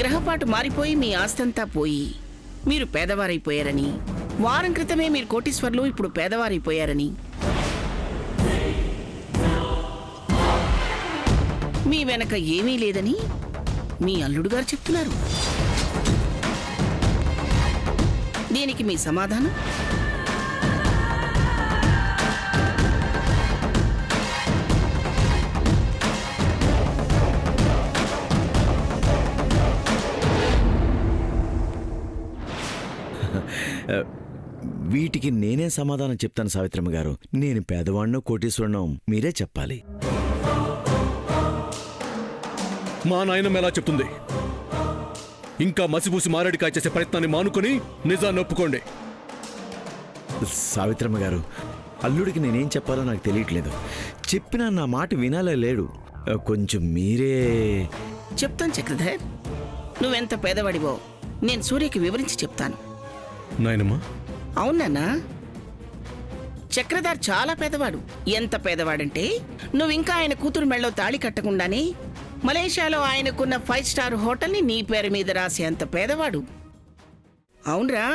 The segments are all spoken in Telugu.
గ్రహపాటు మారిపోయి మీ ఆస్తంతా పోయి మీరు పేదవారైపోయారని, వారం క్రితమే మీరు కోటీశ్వర్లు ఇప్పుడు పేదవారైపోయారని, మీ వెనక ఏమీ లేదని మీ అల్లుడు గారు చెప్తున్నారు. దీనికి మీ సమాధానం? వీటికి నేనే సమాధానం చెప్తాను సావిత్రమ్మ గారు. నేను పేదవాడినో కోటీశ్వరునో మీరే చెప్పాలి. మా నాయనమ్మ ఎలా చెప్తుంది? ఇంకా మసిపూసి మారేడికాయ చేసే ప్రయత్నాన్ని మానుకొని నిజాన్ని ఒప్పుకోండి. సావిత్రమ్మ గారు, అల్లుడికి నేనేం చెప్పాలో నాకు తెలియట్లేదు. చెప్పినా నా మాట వినాలే లేడు. కొంచెం మీరే. చెప్తాను చక్రధర్. నువ్వెంత పేదవాడివో నేను సూర్యకి వివరించి చెప్తాను. నాయనమ్మ, అవునన్నా, చక్రధార్ చాలా పేదవాడు. ఎంత పేదవాడంటే నువ్వింకా ఆయన కూతురు మెళ్ళో తాళి కట్టకుండానే మలేషియాలో ఆయనకున్న 5 స్టార్ హోటల్ని నీ పేరు మీద రాసే అంత పేదవాడు. అవునరా?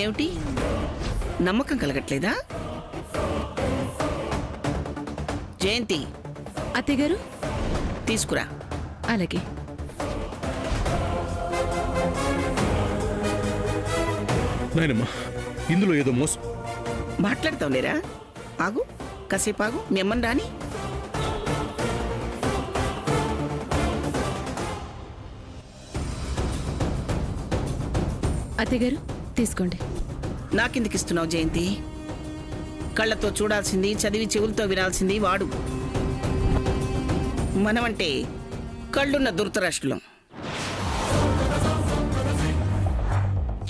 ఏమిటి, నమ్మకం కలగట్లేదా? జయంతి, అత్తయ్యగారు తీసుకురా. అలాగే. నాయనమ్మ, ఇందులో ఏదో మోసం. మాట్లాడతావు లేరా? ఆగు, కాసేపు ఆగు. మీ అమ్మని రాని. అత్తయ్యగారు తీసుకోండి. నాకెందుకు ఇస్తున్నావు జయంతి? కళ్ళతో చూడాల్సింది, చదివి చెవులతో వినాల్సింది వాడు. మనమంటే కళ్ళున్న దురదృష్టం,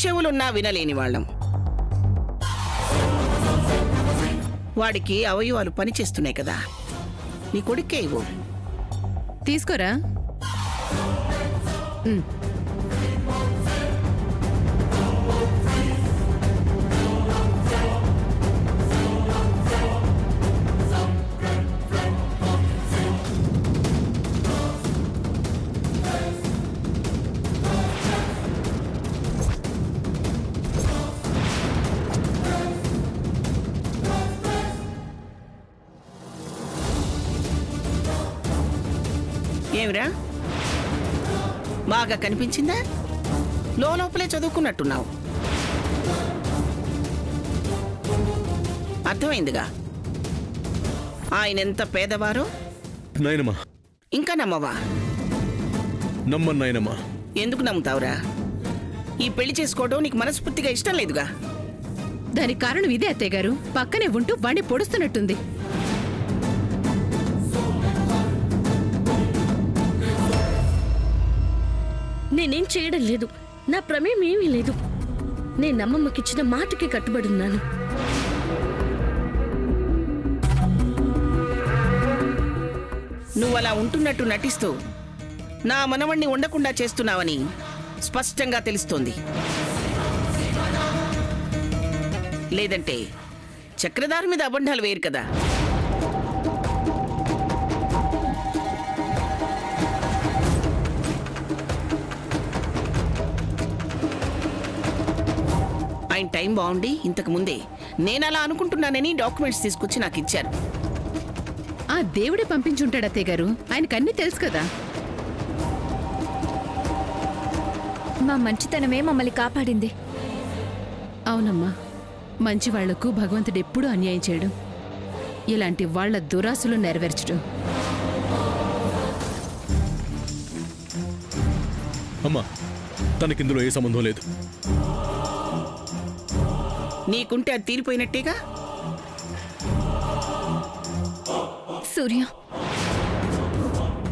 చెవులున్నా వినలేని వాళ్ళం. వాడికి అవయవాలు పనిచేస్తున్నాయి కదా. నీ కొడుకే ఇవ్వు. తీసుకోరా. ఏమిరా, బాగా కనిపించిందా? లోపలే చదువుకున్నట్టున్నావు. అర్థమైందిగా ఆయన ఎంత పేదవారో. నాయనమ్మ, ఇంకా నమ్మవా? నమ్మను నాయనమ్మ. ఎందుకు నమ్ముతావురా? ఈ పెళ్లి చేసుకోవడం నీకు మనస్ఫూర్తిగా ఇష్టం లేదుగా. దానికి కారణం ఇదే అత్తయ్యగారు. పక్కనే ఉంటూ వాణ్ణి పొడుస్తున్నట్టుంది. నేనేం చేయడం లేదు. నా ప్రమేయం ఏమీ లేదు. నేను అమ్మమ్మకిచ్చిన మాటకి కట్టుబడున్నాను. నువ్వలా ఉంటున్నట్టు నటిస్తూ నా మనవణ్ణి ఉండకుండా చేస్తున్నావని స్పష్టంగా తెలుస్తోంది. లేదంటే చక్రధారి మీద అబండాలు వేరు కదా. ఆయన టైం బాగుండి ఇంతకు ముందే నేను అలా అనుకుంటున్నానని డాక్యుమెంట్స్ తీసుకొచ్చి నాకు ఇచ్చారు. ఆ దేవుడే పంపించుంటాడు అత్తయ్యగారు. ఆయనకు అన్నీ తెలుసు కదా. మా మంచితనమే మమ్మల్ని కాపాడింది. అవునమ్మా, మంచి వాళ్లకు భగవంతుడు ఎప్పుడూ అన్యాయం చేయడం, ఇలాంటి వాళ్ల దురాశలు నెరవేర్చడం. అమ్మా, తనకిందులో ఏ సంబంధం లేదు. నీకుంటే అది తీరిపోయినట్టేగా. సూర్య,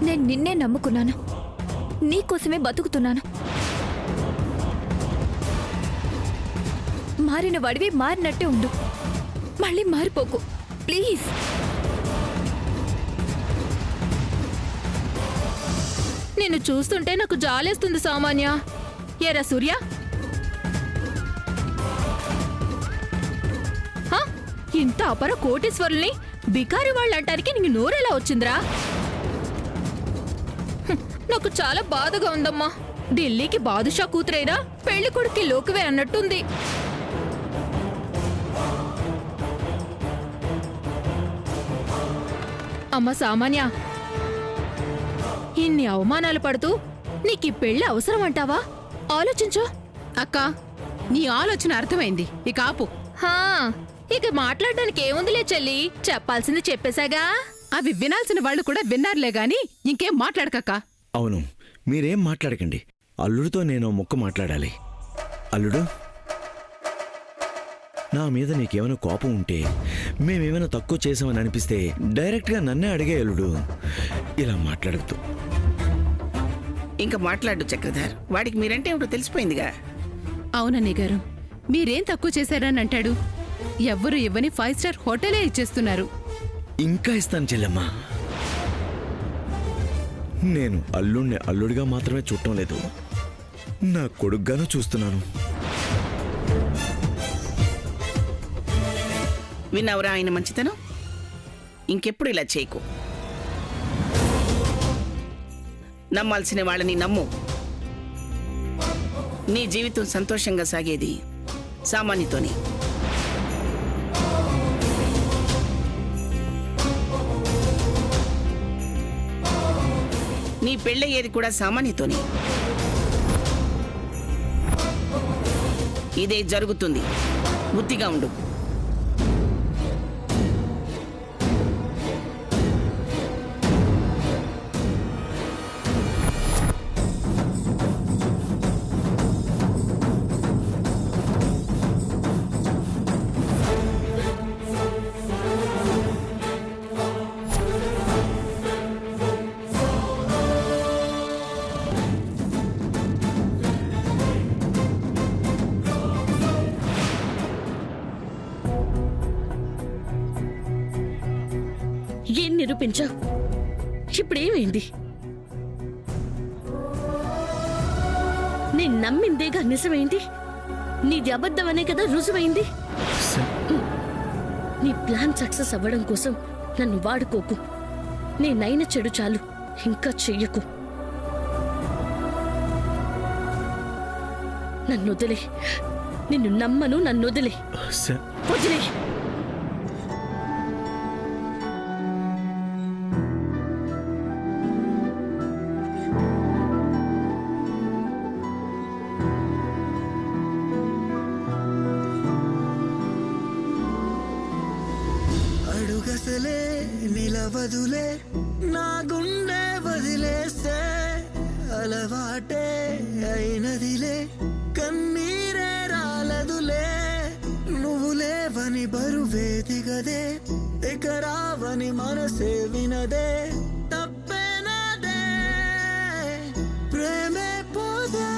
నేను నిన్నే నమ్ముకున్నాను. నీకోసమే బతుకుతున్నాను. మారిన వాడివి మారినట్టే ఉండు. మళ్ళీ మారిపోకు ప్లీజ్. నిన్ను చూస్తుంటే నాకు జాలేస్తుంది సామాన్య. ఏరా సూర్య, హ? ఇంత అపర కోటీశ్వరుల్ని బికారి వాళ్ళు అంటానికి నీకు నోరెలా వచ్చిందిరా? నాకు చాలా బాధగా ఉందమ్మా. ఢిల్లీకి బాదుషా కూతురైనా పెళ్లి కొడుక్కి లోకువే అన్నట్టుంది. అమ్మ సామాన్య, ఇన్ని అవమానాలు పడుతూ నీకీ పెళ్లి అవసరం అంటావా? ఆలోచించు. అక్క, నీ ఆలోచన అర్థమైంది, ఇక ఆపు. హా, ఇక మాట్లాడడానికి ఏముందిలే చెల్లి, చెప్పాల్సింది చెప్పేశాగా. అవి వినాల్సిన వాళ్ళు కూడా విన్నారులే గాని ఇంకేం మాట్లాడకక్క. అవును, మీరేం మాట్లాడకండి. అల్లుడితో నేను ముక్క మాట్లాడాలి. అల్లుడు, నా మీద నీకేమైనా కోపం ఉంటే, మేమేమైనా తక్కువ చేసామని అనిపిస్తే డైరెక్ట్గా నన్నే అడిగే అల్లుడు. ఇలా మాట్లాడద్దు. ఇంకా మాట్లాడు చక్రధర్. వాడికి మీరంటే ఏమిటో తెలిసిపోయిందిగా. అవునన్నయ్య గారు, మీరేం తక్కువ చేశారని అంటాడు? ఎవ్వరు ఇవ్వని 5 స్టార్ హోటలే ఇచ్చేస్తున్నారు. ఇంకా ఇస్తాను చెల్లెమ్మా. నేను అల్లుడిని అల్లుడిగా మాత్రమే చూడటం లేదు, నా కొడుగ్గాను చూస్తున్నాను. విన్నావురా ఆయన మంచితనం? ఇంకెప్పుడు ఇలా చేయకు. నమ్మాల్సిన వాళ్ళని నమ్ము. నీ జీవితం సంతోషంగా సాగేది సామాన్యతోనే. నీ పెళ్ళయ్యేది కూడా సామాన్యతోనే. ఇదే జరుగుతుంది. బుద్ధిగా ఉండు. ఏం నిరూపించావు? ఇప్పుడేమైంది? నేను నమ్మిందేగా నిజమైంది. నీది అబద్ధమనే కదా రుజువైంది. నీ ప్లాన్ సక్సెస్ అవ్వడం కోసం నన్ను వాడుకోకు. నేనైన చెడు చాలు, ఇంకా చెయ్యకు. నన్ను వదిలే. నిన్ను నమ్మను, నన్ను వదిలే. వదిలే. అడుగసలే నిలవదులే, నా గుండె వదిలేస్తే అలవాటే అయినదిలే, కన్నీరే రాలదులే. నువ్వు లేవని బరువే దిగదే, ఇక రావని మనసే వినదే. తప్పే నాదే, ప్రేమే పోదే.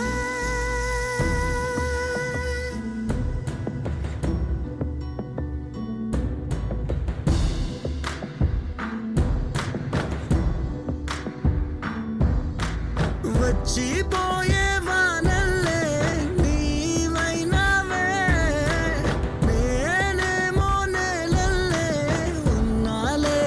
వచ్చిపోయే వానల్లే నీవైనావే, నేనేమో నేలల్లే ఉన్నాలే.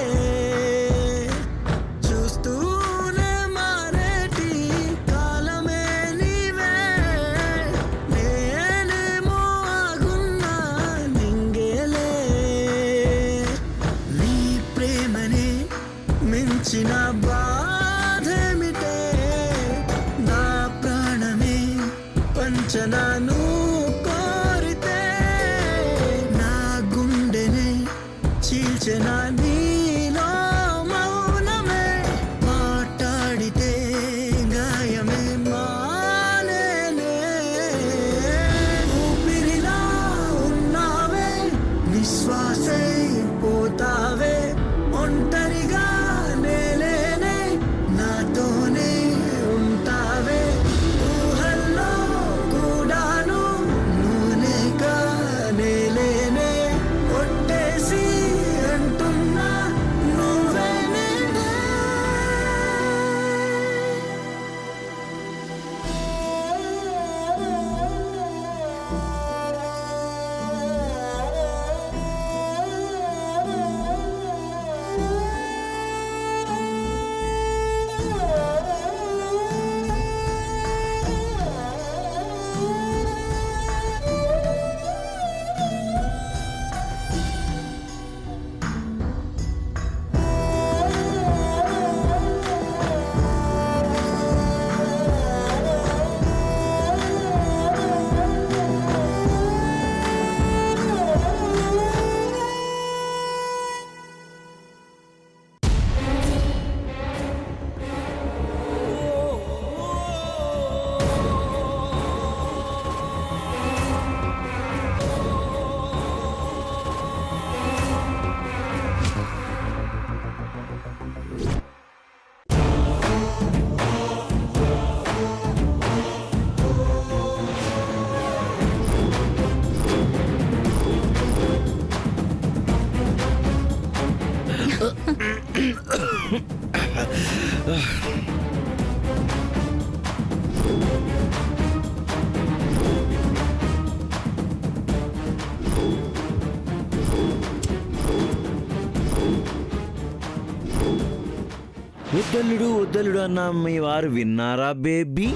వద్దల్లుడు వద్దల్లుడు అన్న మీ వారు విన్నారా బేబీ?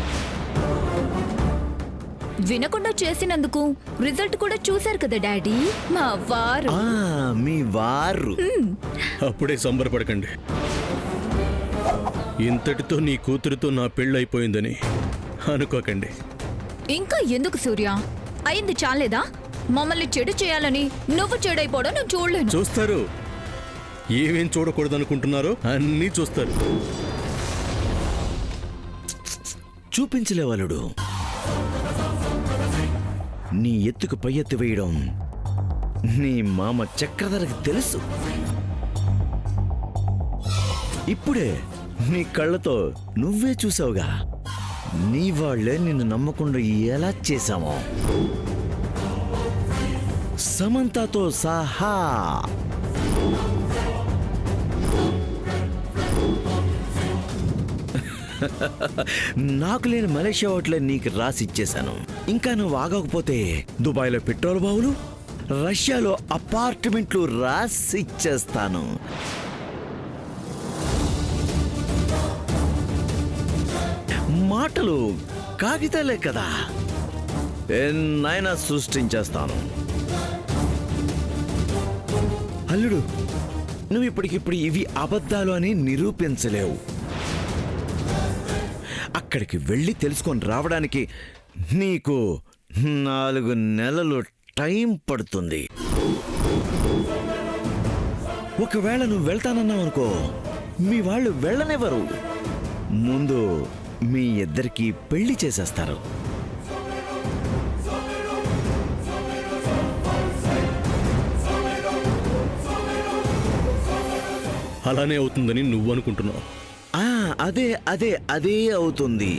వినకుండా చేసినందుకు రిజల్ట్ కూడా చూశారు కదా డాడీ. మా వారు ఆ, మీ వారు. అప్పుడే సంబరపడకండి. ఇంతటితో నీ కూతురుతో నా పెళ్ళైపోయిందని అనుకోకండి. ఇంకా ఎందుకు సూర్య? అయింది చాలేదా? మమ్మల్ని చెడు చేయాలని నువ్వు చెడైపోవడం నేను చూడలేను. చూస్తారు. ఏమేం చూడకూడదనుకుంటున్నారో అన్నీ చూస్తారు. చూపించలేవలుడు. నీ ఎత్తుకు పై ఎత్తు వేయడం నీ మామ చక్రధరకి తెలుసు. ఇప్పుడే నీ కళ్ళతో నువ్వే చూసావుగా నీ వాళ్లే నిన్ను నమ్మకుండా ఎలా చేశామో. సమంతతో సహా. నాకు లేని మలేషియా హోటలే నీకు రాసి ఇచ్చేశాను. ఇంకా నువ్వు ఆగకపోతే దుబాయ్లో పెట్రోల్ బావులు, రష్యాలో అపార్ట్మెంట్లు రాసి ఇచ్చేస్తాను. మాటలు కాగితాలే కదా, ఎన్నైనా సృష్టించేస్తాను. అల్లుడు, నువ్వు ఇప్పటికిప్పుడు ఇవి అబద్ధాలు అని నిరూపించలేవు. అక్కడికి వెళ్ళి తెలుసుకొని రావడానికి నీకు 4 నెలలు టైం పడుతుంది. ఒకవేళ నువ్వు వెళ్తానన్నావు అనుకో, మీ వాళ్ళు వెళ్ళనివ్వరు. ముందు మీ ఇద్దరికి పెళ్లి చేసేస్తారు. అలానే అవుతుందని నువ్వు అనుకుంటున్నావు. అదే అదే అదే అవుతుంది.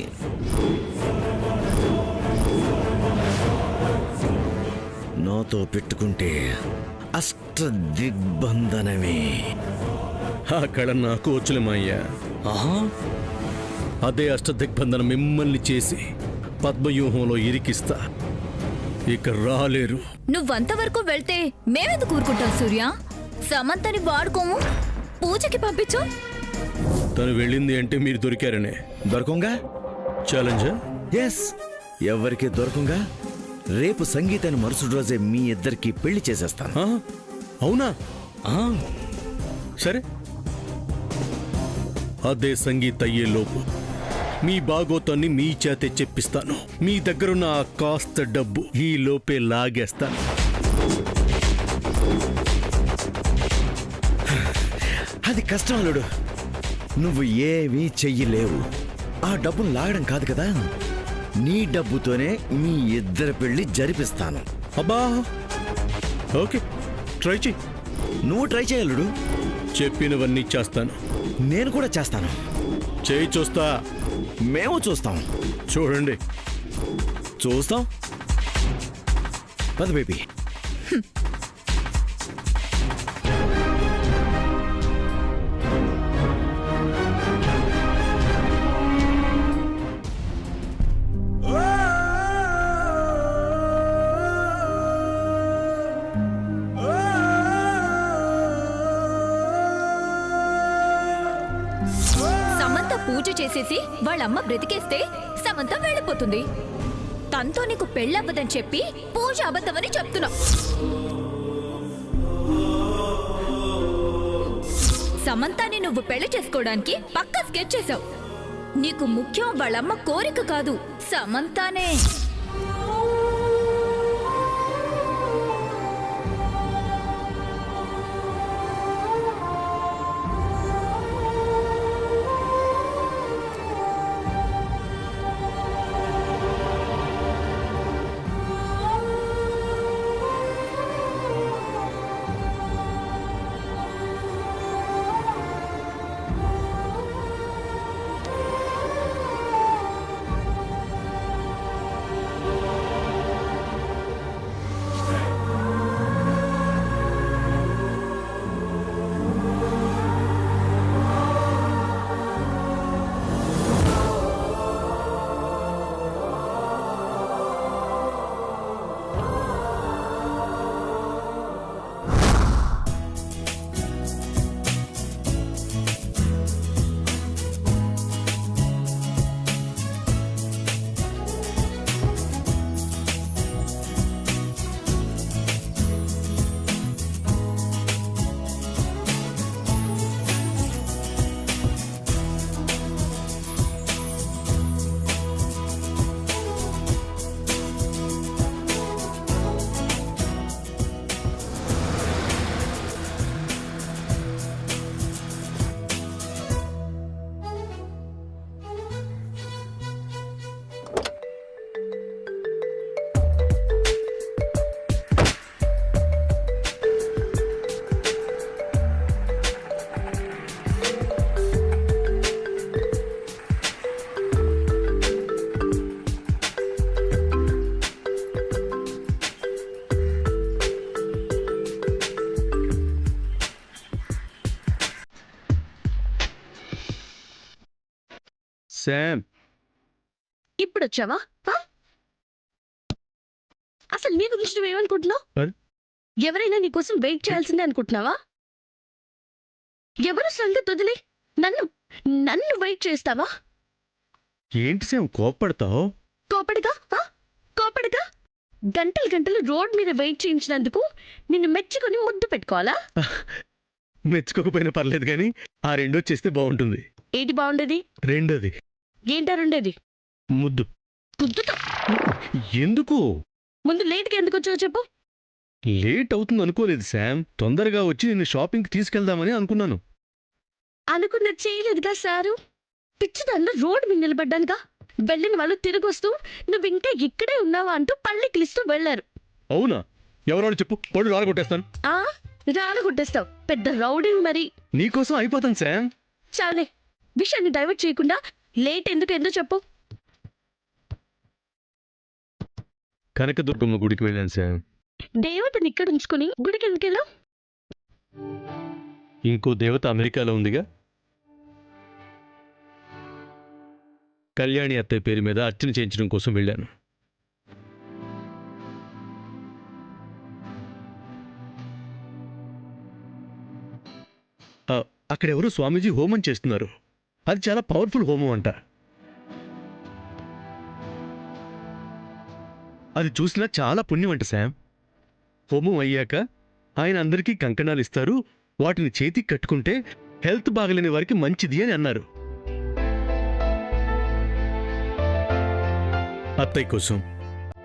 నాతో పెట్టుకుంటే అష్ట దిగ్బంధనమే. ఆ కళ నాకు వచ్చులేమయ్యా. అదే అష్టదిగ్బంధనం మిమ్మల్ని చేసి పద్మవ్యూహంలో ఇరికిస్తా. ఇక రాలేరు. నువ్వంతవరకు వెళ్తే మేమెందుకు కూరుకుంటాం సూర్య? సమంతని వాడుకోము, పూజకి పంపించు. తను వెళ్ళింది అంటే మీరు దొరికారనే. దొరకంగా? ఛాలెంజ్? ఎస్, ఎవరికి దొరకంగా రేపు సంగీతాన్ని మరుసటి రోజే మీ ఇద్దరికి పెళ్లి చేసేస్తాను. అవునా? సరే, అదే సంగీత అయ్యే లోపు మీ బాగోతాన్ని మీ చేతే చెప్పిస్తాను. మీ దగ్గరున్న ఆ కాస్త డబ్బు ఈ లోపే లాగేస్తాను. అది కష్టం అల్లుడు. నువ్వు ఏమీ చెయ్యలేవు. ఆ డబ్బును లాగడం కాదు కదా, నీ డబ్బుతోనే మీ ఇద్దరి పెళ్లి జరిపిస్తాను. అబ్బా, ఓకే, ట్రై చెయ్యి. నువ్వు ట్రై చేయలుడు. చెప్పినవన్నీ చేస్తాను. నేను కూడా చేస్తాను. చేయి చూస్తా. మేము చూస్తాం. చూడండి. చూస్తాం. పద బేబీ. సమంత పూజ చేసేసి వాళ్ళమ్మ బ్రతికేస్తే సమంత వెళ్ళిపోతుంది. తనతో నీకు పెళ్ళవ్వదని చెప్పి పూజ అబద్ధమని చెప్తున్నా. సమంతాని నువ్వు పెళ్లి చేసుకోవడానికి పక్కా స్కెచ్ చేసావు. నీకు ముఖ్యం వాళ్ళమ్మ కోరిక కాదు, సమంతానే. శామ్, ఇప్పుడు వచ్చావా ఆ? అసలు నీ గురించి నువ్వేమనుకుంటున్నావు? మరి? ఎవరైనా నీ కోసం వెయిట్ చేయాల్సిందే అనుకుంటున్నావా? ఎవరు సంగతి వదిలే నన్ను నన్ను వెయిట్ చేస్తావా? ఏంటి శామ్ కోప్పడతావు? కోపడిగా కోపడిగా గంటలు గంటలు రోడ్ మీద వెయిట్ చేయించినందుకు నిన్ను మెచ్చుకొని ముద్దు పెట్టుకోవాలా? మెచ్చుకోకపోయినా పర్లేదు కానీ ఆ రెండో చేస్తే బాగుంటుంది. ఏంటి బాగుండేది? రెండోది ఏంటా రెండేది? ముద్దు. ముద్దుతో ఎందుకు ముందు లేట్గా ఎందుకు వచ్చావు చెప్పు. లేట్ అవుతుంది అనుకోలేదు శామ్. తొందరగా వచ్చి నిన్ను షాపింగ్కి తీసుకెళ్దామని అనుకున్నాను. అనుకున్నది చేయలేదుగా సారు. పిచ్చిదాన్ని రోడ్డు మీద నిలబడ్డానుగా. వెళ్ళిన వాళ్ళు తిరిగి వస్తూ నువ్వు ఇంకా ఇక్కడే ఉన్నావా అంటూ పళ్ళికిలిస్తూ వెళ్లారు. అవునా? ఎవరో చెప్పు, పడు రాలగొట్టేస్తాను. ఆ రాలగొట్టేస్తావు, పెద్ద రౌడీ మరి. నీకోసం అయిపోతాను శామ్. చాలే, విషయాన్ని డైవర్ట్ చేయకుండా లేట్ ఎందుకు చెప్పు. కనకదుర్గమ్మ గుడికి వెళ్ళాను శామ్. దేవతని ఇక్కడ ఉంచుకుని గుడికి ఎందుకు వెళ్ళావు? ఇంకో దేవత అమెరికాలో ఉందిగా. కళ్యాణి అత్తయ్య పేరు మీద అర్చన చేయించడం కోసం వెళ్ళాను. అక్కడెవరో స్వామీజీ హోమం చేస్తున్నారు. అది చాలా పవర్ఫుల్ హోమం అంట. అది చూసినా చాలా పుణ్యం అంట శామ్. హోమం అయ్యాక ఆయన అందరికీ కంకణాలు ఇస్తారు. వాటిని చేతికి కట్టుకుంటే హెల్త్ బాగలేని వారికి మంచిది అని అన్నారు. అత్తయ్య కోసం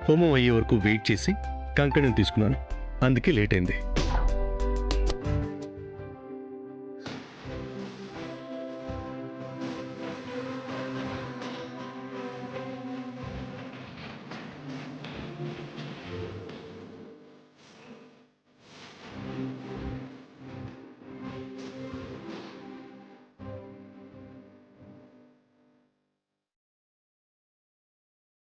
హోమం అయ్యే వరకు వెయిట్ చేసి కంకణం తీసుకున్నాను. అందుకే లేట్ అయింది.